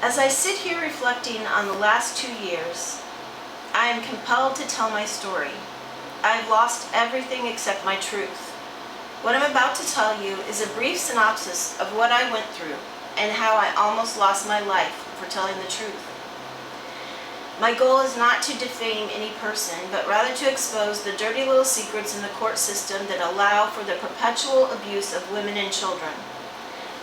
As I sit here reflecting on the last 2 years, I am compelled to tell my story. I've lost everything except my truth. What I'm about to tell you is a brief synopsis of what I went through and how I almost lost my life for telling the truth. My goal is not to defame any person, but rather to expose the dirty little secrets in the court system that allow for the perpetual abuse of women and children.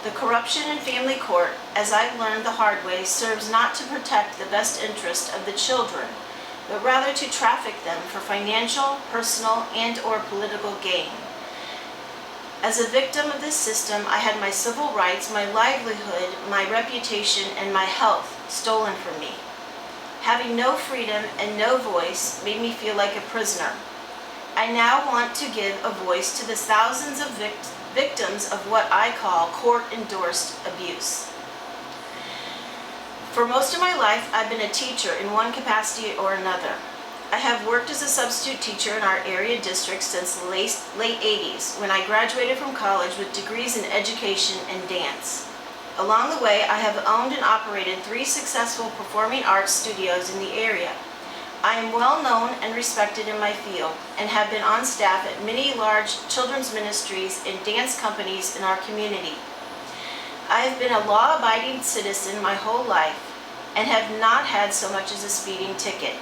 The corruption in family court, as I've learned the hard way, serves not to protect the best interest of the children, but rather to traffic them for financial, personal, and/or political gain. As a victim of this system, I had my civil rights, my livelihood, my reputation, and my health stolen from me. Having no freedom and no voice made me feel like a prisoner. I now want to give a voice to the thousands of victims of what I call court-endorsed abuse. For most of my life, I've been a teacher in one capacity or another. I have worked as a substitute teacher in our area district since the late 80s, when I graduated from college with degrees in education and dance. Along the way, I have owned and operated 3 successful performing arts studios in the area. I am well known and respected in my field and have been on staff at many large children's ministries and dance companies in our community. I have been a law-abiding citizen my whole life and have not had so much as a speeding ticket.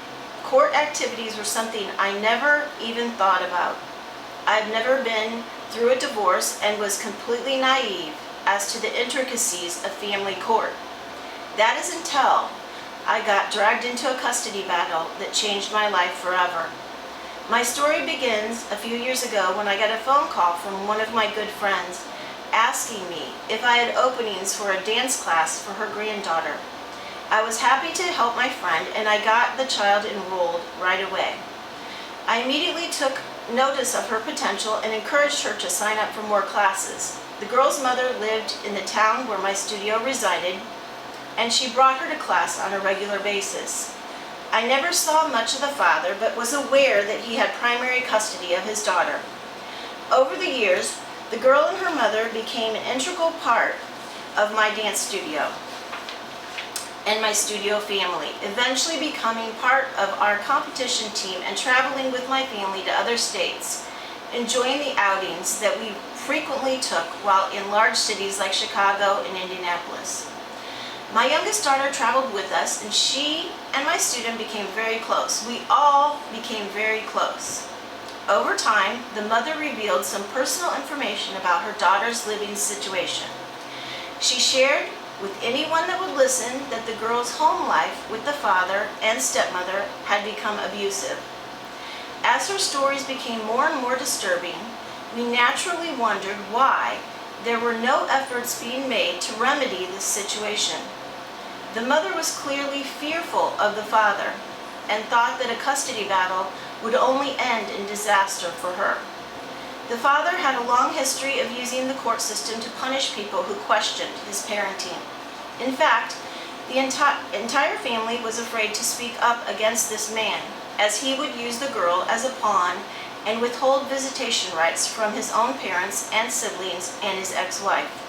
Court activities were something I never even thought about. I've never been through a divorce and was completely naive as to the intricacies of family court. That is until I got dragged into a custody battle that changed my life forever. My story begins a few years ago when I got a phone call from one of my good friends asking me if I had openings for a dance class for her granddaughter. I was happy to help my friend, and I got the child enrolled right away. I immediately took notice of her potential and encouraged her to sign up for more classes. The girl's mother lived in the town where my studio resided, and she brought her to class on a regular basis. I never saw much of the father, but was aware that he had primary custody of his daughter. Over the years, the girl and her mother became an integral part of my dance studio and my studio family, eventually becoming part of our competition team and traveling with my family to other states, enjoying the outings that we frequently took while in large cities like Chicago and Indianapolis. My youngest daughter traveled with us, and she and my student became very close. We all became very close. Over time, the mother revealed some personal information about her daughter's living situation. She shared with anyone that would listen that the girl's home life with the father and stepmother had become abusive. As her stories became more and more disturbing, we naturally wondered why there were no efforts being made to remedy this situation. The mother was clearly fearful of the father and thought that a custody battle would only end in disaster for her. The father had a long history of using the court system to punish people who questioned his parenting. In fact, the entire family was afraid to speak up against this man, as he would use the girl as a pawn and withhold visitation rights from his own parents and siblings and his ex-wife.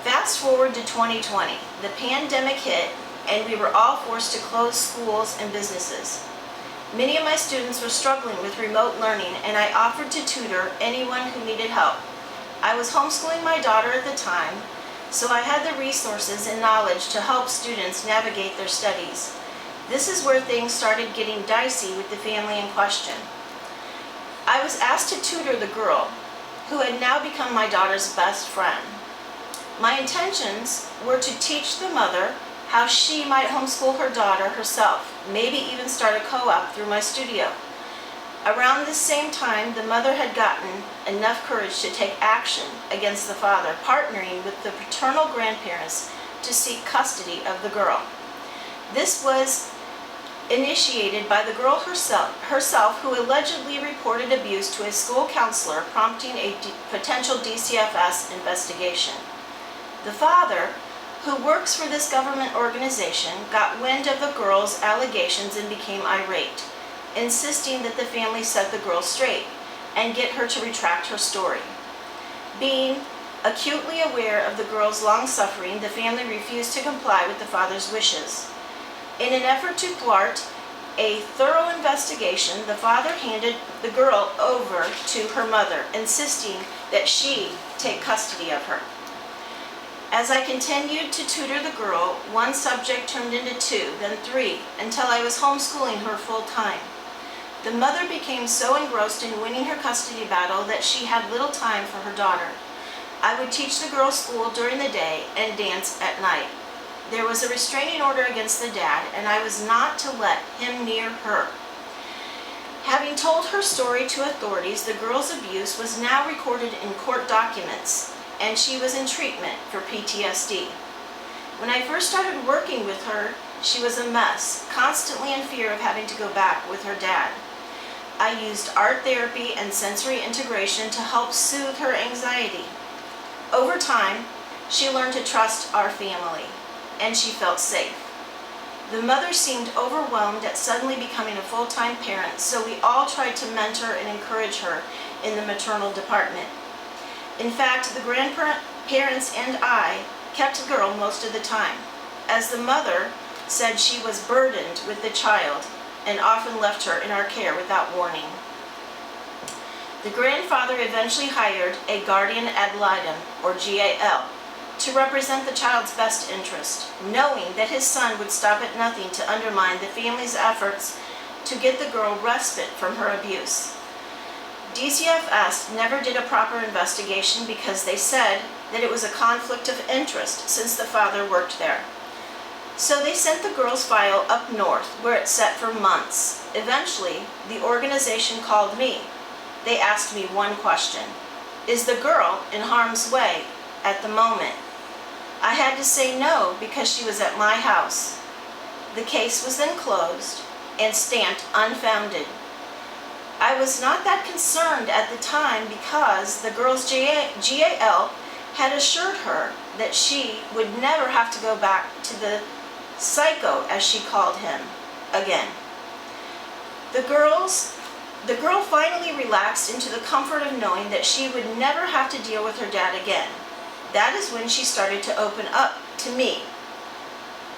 Fast forward to 2020, the pandemic hit and we were all forced to close schools and businesses. Many of my students were struggling with remote learning, and I offered to tutor anyone who needed help. I was homeschooling my daughter at the time, so I had the resources and knowledge to help students navigate their studies. This is where things started getting dicey with the family in question. I was asked to tutor the girl, who had now become my daughter's best friend. My intentions were to teach the mother how she might homeschool her daughter herself, maybe even start a co-op through my studio. Around this same time, the mother had gotten enough courage to take action against the father, partnering with the paternal grandparents to seek custody of the girl. This was initiated by the girl herself, who allegedly reported abuse to a school counselor, prompting a potential DCFS investigation. The father, who works for this government organization, got wind of the girl's allegations and became irate, insisting that the family set the girl straight and get her to retract her story. Being Acutely aware of the girl's long suffering, the family refused to comply with the father's wishes. In an effort to thwart a thorough investigation, the father handed the girl over to her mother, insisting that she take custody of her. As I continued to tutor the girl, one subject turned into two, then three, until I was homeschooling her full time. The mother became so engrossed in winning her custody battle that she had little time for her daughter. I would teach the girl school during the day and dance at night. There was a restraining order against the dad, and I was not to let him near her. Having told her story to authorities, the girl's abuse was now recorded in court documents, and she was in treatment for PTSD. When I first started working with her, she was a mess, constantly in fear of having to go back with her dad. I used art therapy and sensory integration to help soothe her anxiety. Over time, she learned to trust our family, and she felt safe. The mother seemed overwhelmed at suddenly becoming a full-time parent, so we all tried to mentor and encourage her in the maternal department. In fact, the grandparents and I kept the girl most of the time, as the mother said she was burdened with the child and often left her in our care without warning. The grandfather eventually hired a guardian ad litem, or GAL, to represent the child's best interest, knowing that his son would stop at nothing to undermine the family's efforts to get the girl respite from her abuse. DCFS never did a proper investigation because they said that it was a conflict of interest since the father worked there. So they sent the girl's file up north, where it sat for months. Eventually, the organization called me. They asked me one question: is the girl in harm's way at the moment? I had to say no because she was at my house. The case was then closed and stamped unfounded. I was not that concerned at the time because the girl's GAL had assured her that she would never have to go back to the psycho, as she called him, again. The girl finally relaxed into the comfort of knowing that she would never have to deal with her dad again. That is when she started to open up to me.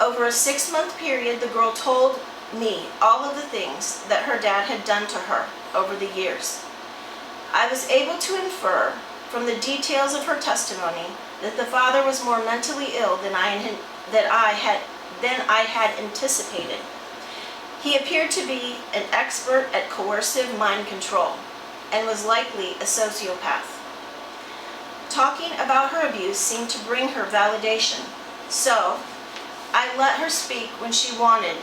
Over a 6-month period, the girl told me all of the things that her dad had done to her over the years. I was able to infer from the details of her testimony that the father was more mentally ill than I had anticipated. He appeared to be an expert at coercive mind control and was likely a sociopath. Talking about her abuse seemed to bring her validation, so I let her speak when she wanted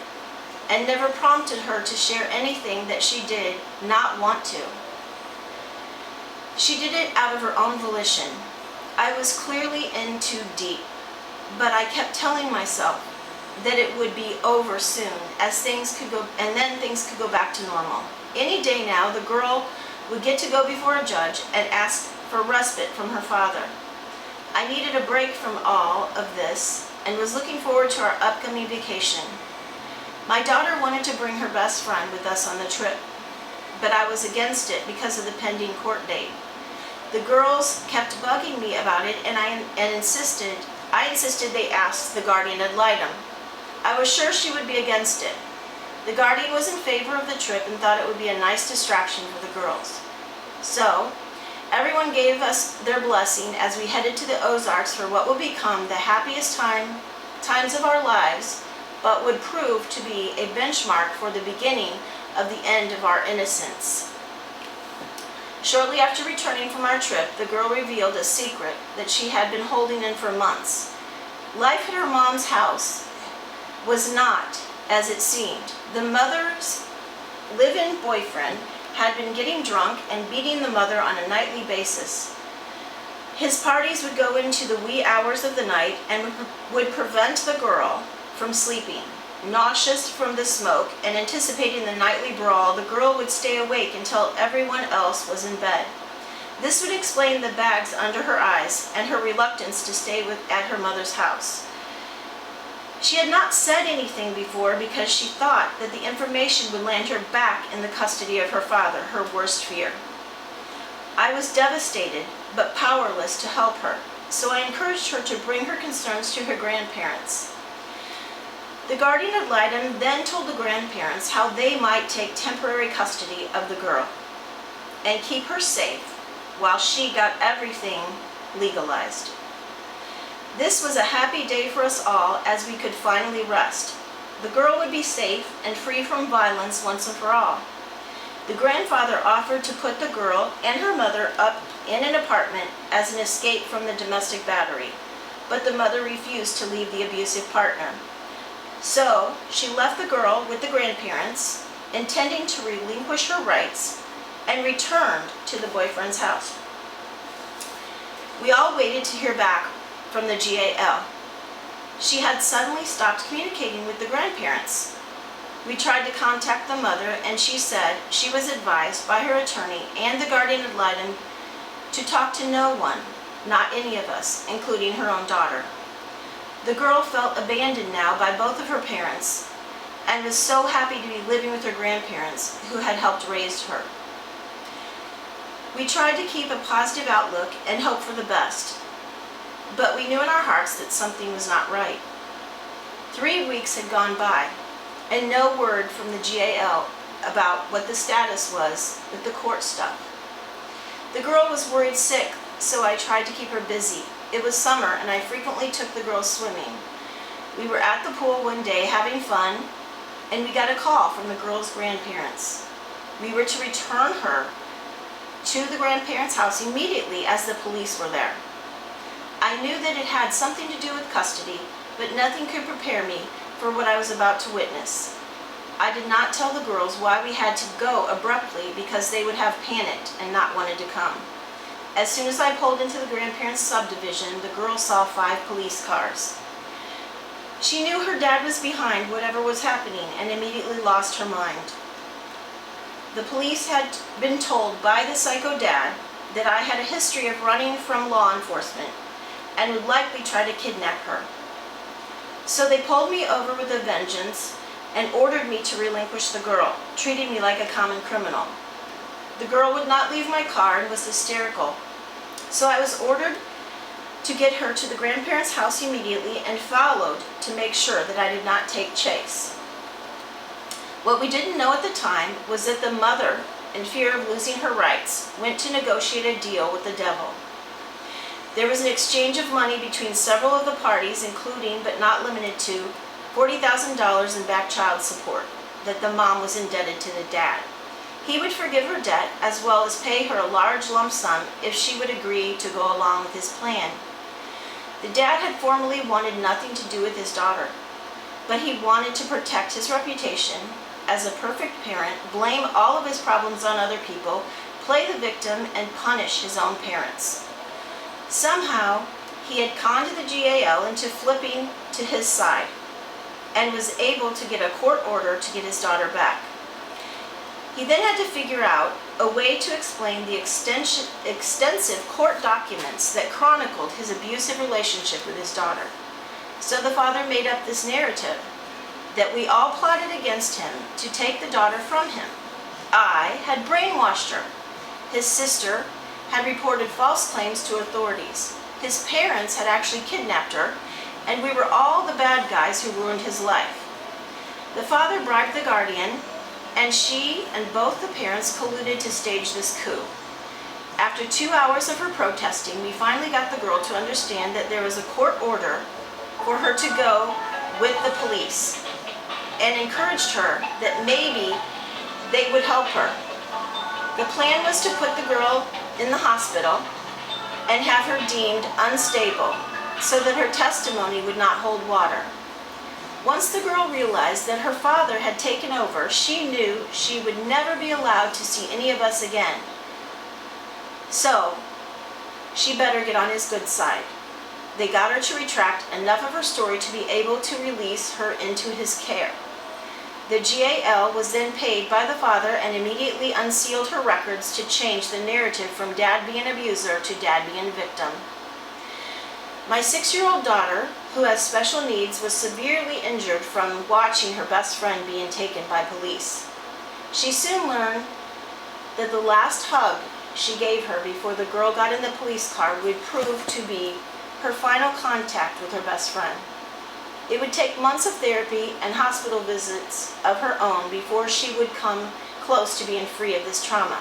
and never prompted her to share anything that she did not want to. She did it out of her own volition. I was clearly in too deep, but I kept telling myself that it would be over soon, as things could go, and then things could go back to normal. Any day now, the girl would get to go before a judge and ask for respite from her father. I needed a break from all of this and was looking forward to our upcoming vacation. My daughter wanted to bring her best friend with us on the trip, but I was against it because of the pending court date. The girls kept bugging me about it, and I insisted they ask the guardian ad litem. I was sure she would be against it. The guardian was in favor of the trip and thought it would be a nice distraction for the girls. So, everyone gave us their blessing as we headed to the Ozarks for what would become the happiest times of our lives, but would prove to be a benchmark for the beginning of the end of our innocence. Shortly after returning from our trip, the girl revealed a secret that she had been holding in for months. Life at her mom's house was not as it seemed. The mother's live-in boyfriend had been getting drunk and beating the mother on a nightly basis. His parties would go into the wee hours of the night and would prevent the girl from sleeping. Nauseous from the smoke and anticipating the nightly brawl, the girl would stay awake until everyone else was in bed. This would explain the bags under her eyes and her reluctance to stay at her mother's house. She had not said anything before because she thought that the information would land her back in the custody of her father, her worst fear. I was devastated, but powerless to help her. so I encouraged her to bring her concerns to her grandparents. The guardian ad litem then told the grandparents how they might take temporary custody of the girl and keep her safe while she got everything legalized. This was a happy day for us all, as we could finally rest. The girl would be safe and free from violence once and for all. The grandfather offered to put the girl and her mother up in an apartment as an escape from the domestic battery, but the mother refused to leave the abusive partner. So she left the girl with the grandparents, intending to relinquish her rights, and returned to the boyfriend's house. We all waited to hear back from the GAL. She had suddenly stopped communicating with the grandparents. We tried to contact the mother, and she said she was advised by her attorney and the guardian ad litem to talk to no one, not any of us, including her own daughter. The girl felt abandoned now by both of her parents and was so happy to be living with her grandparents who had helped raise her. We tried to keep a positive outlook and hope for the best, but we knew in our hearts that something was not right. 3 weeks had gone by, and no word from the GAL about what the status was with the court stuff. The girl was worried sick, so I tried to keep her busy. It was summer, and I frequently took the girls swimming. We were at the pool one day having fun, and we got a call from the girl's grandparents. We were to return her to the grandparents' house immediately as the police were there. I knew that it had something to do with custody, but nothing could prepare me for what I was about to witness. I did not tell the girls why we had to go abruptly, because they would have panicked and not wanted to come. As soon as I pulled into the grandparents' subdivision, the girl saw 5 police cars. She knew her dad was behind whatever was happening and immediately lost her mind. The police had been told by the psycho dad that I had a history of running from law enforcement and would likely try to kidnap her. So they pulled me over with a vengeance and ordered me to relinquish the girl, treating me like a common criminal. The girl would not leave my car and was hysterical, so I was ordered to get her to the grandparents' house immediately and followed to make sure that I did not take chase. What we didn't know at the time was that the mother, in fear of losing her rights, went to negotiate a deal with the devil. There was an exchange of money between several of the parties, including, but not limited to, $40,000 in back child support that the mom was indebted to the dad. He would forgive her debt as well as pay her a large lump sum if she would agree to go along with his plan. The dad had formerly wanted nothing to do with his daughter, but he wanted to protect his reputation as a perfect parent, blame all of his problems on other people, play the victim, and punish his own parents. Somehow, he had conned the GAL into flipping to his side and was able to get a court order to get his daughter back. He then had to figure out a way to explain the extensive court documents that chronicled his abusive relationship with his daughter. So the father made up this narrative that we all plotted against him to take the daughter from him. I had brainwashed her. His sister had reported false claims to authorities. His parents had actually kidnapped her, and we were all the bad guys who ruined his life. The father bribed the guardian, and she and both the parents colluded to stage this coup. After 2 hours of her protesting, we finally got the girl to understand that there was a court order for her to go with the police, and encouraged her that maybe they would help her. The plan was to put the girl in the hospital and have her deemed unstable so that her testimony would not hold water. Once the girl realized that her father had taken over, she knew she would never be allowed to see any of us again. So, she better get on his good side. They got her to retract enough of her story to be able to release her into his care. The GAL was then paid by the father and immediately unsealed her records to change the narrative from dad being abuser to dad being victim. My 6-year-old daughter, who has special needs, was severely injured from watching her best friend being taken by police. She soon learned that the last hug she gave her before the girl got in the police car would prove to be her final contact with her best friend. It would take months of therapy and hospital visits of her own before she would come close to being free of this trauma.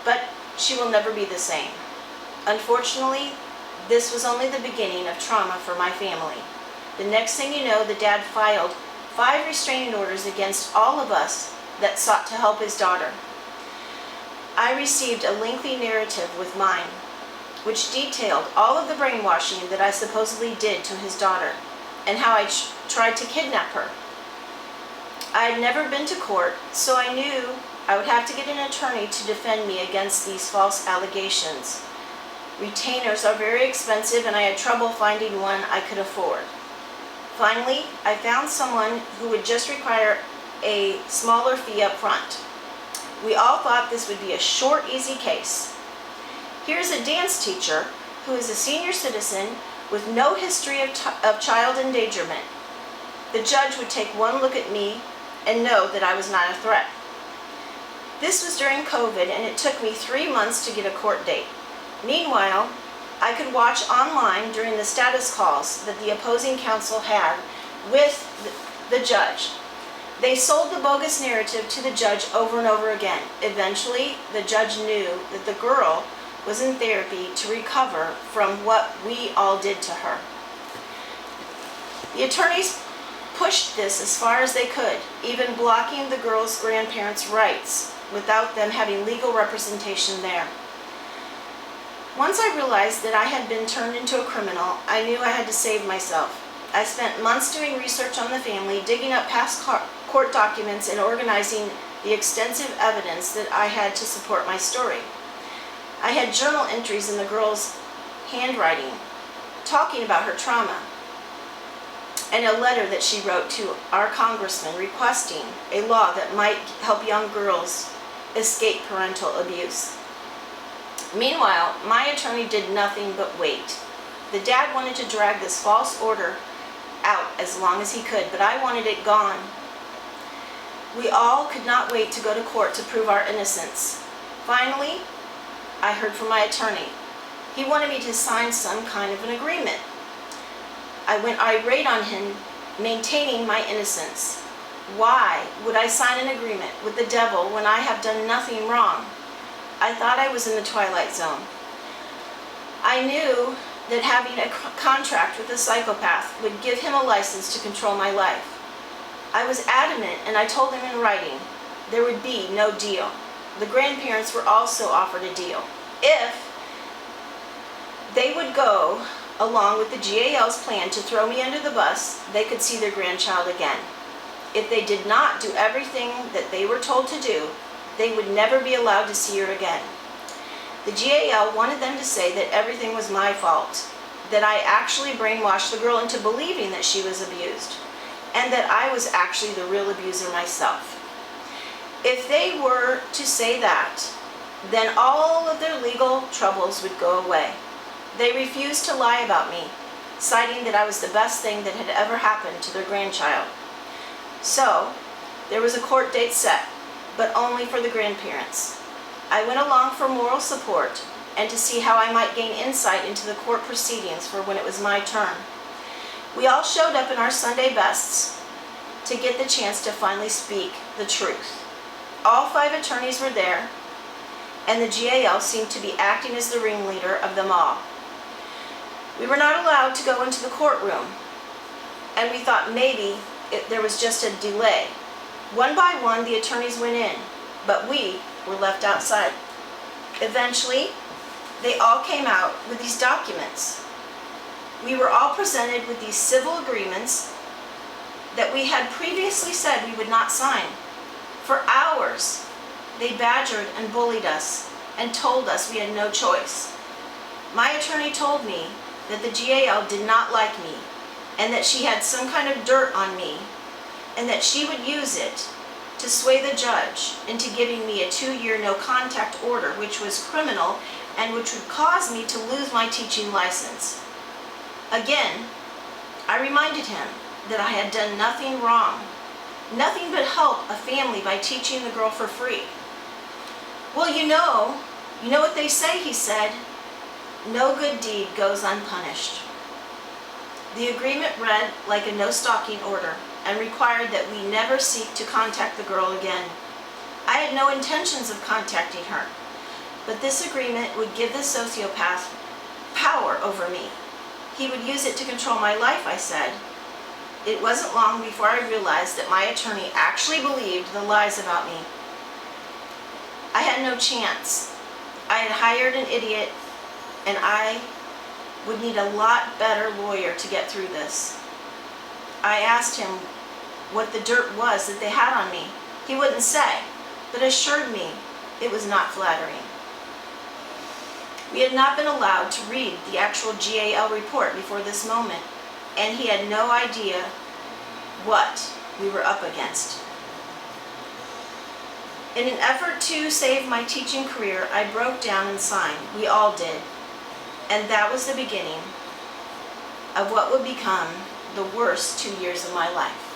But she will never be the same. Unfortunately, this was only the beginning of trauma for my family. The next thing you know, the dad filed 5 restraining orders against all of us that sought to help his daughter. I received a lengthy narrative with mine, which detailed all of the brainwashing that I supposedly did to his daughter, and how I tried to kidnap her. I had never been to court, so I knew I would have to get an attorney to defend me against these false allegations. Retainers are very expensive, and I had trouble finding one I could afford. Finally, I found someone who would just require a smaller fee up front. We all thought this would be a short, easy case. Here's a dance teacher who is a senior citizen with no history of child endangerment. The judge would take one look at me and know that I was not a threat. This was during COVID, and it took me 3 months to get a court date. Meanwhile, I could watch online during the status calls that the opposing counsel had with the judge. They sold the bogus narrative to the judge over and over again. Eventually, the judge knew that the girl was in therapy to recover from what we all did to her. The attorneys pushed this as far as they could, even blocking the girl's grandparents' rights without them having legal representation there. Once I realized that I had been turned into a criminal, I knew I had to save myself. I spent months doing research on the family, digging up past court documents, and organizing the extensive evidence that I had to support my story. I had journal entries in the girl's handwriting, talking about her trauma, and a letter that she wrote to our congressman requesting a law that might help young girls escape parental abuse. Meanwhile, my attorney did nothing but wait. The dad wanted to drag this false order out as long as he could, but I wanted it gone. We all could not wait to go to court to prove our innocence. Finally, I heard from my attorney. He wanted me to sign some kind of an agreement. I went irate on him, maintaining my innocence. Why would I sign an agreement with the devil when I have done nothing wrong? I thought I was in the twilight zone. I knew that having a contract with a psychopath would give him a license to control my life. I was adamant, and I told him in writing there would be no deal. The grandparents were also offered a deal. If they would go along with the GAL's plan to throw me under the bus, they could see their grandchild again. If they did not do everything that they were told to do, they would never be allowed to see her again. The GAL wanted them to say that everything was my fault, that I actually brainwashed the girl into believing that she was abused, and that I was actually the real abuser myself. If they were to say that, then all of their legal troubles would go away. They refused to lie about me, citing that I was the best thing that had ever happened to their grandchild. So, there was a court date set, but only for the grandparents. I went along for moral support and to see how I might gain insight into the court proceedings for when it was my turn. We all showed up in our Sunday bests to get the chance to finally speak the truth. All 5 attorneys were there, and the GAL seemed to be acting as the ringleader of them all. We were not allowed to go into the courtroom, and we thought maybe there was just a delay. One by one, the attorneys went in, but we were left outside. Eventually, they all came out with these documents. We were all presented with these civil agreements that we had previously said we would not sign. For hours, they badgered and bullied us and told us we had no choice. My attorney told me that the GAL did not like me and that she had some kind of dirt on me, and that she would use it to sway the judge into giving me a 2-year no-contact order, which was criminal and which would cause me to lose my teaching license. Again, I reminded him that I had done nothing wrong, nothing but help a family by teaching the girl for free. Well, you know what they say, he said. No good deed goes unpunished. The agreement read like a no stalking order and required that we never seek to contact the girl again. I had no intentions of contacting her, but this agreement would give the sociopath power over me. He would use it to control my life, I said. It wasn't long before I realized that my attorney actually believed the lies about me. I had no chance. I had hired an idiot, and I would need a lot better lawyer to get through this. I asked him what the dirt was that they had on me. He wouldn't say, but assured me it was not flattering. We had not been allowed to read the actual GAL report before this moment, and he had no idea what we were up against. In an effort to save my teaching career, I broke down and signed. We all did. And that was the beginning of what would become the worst 2 years of my life.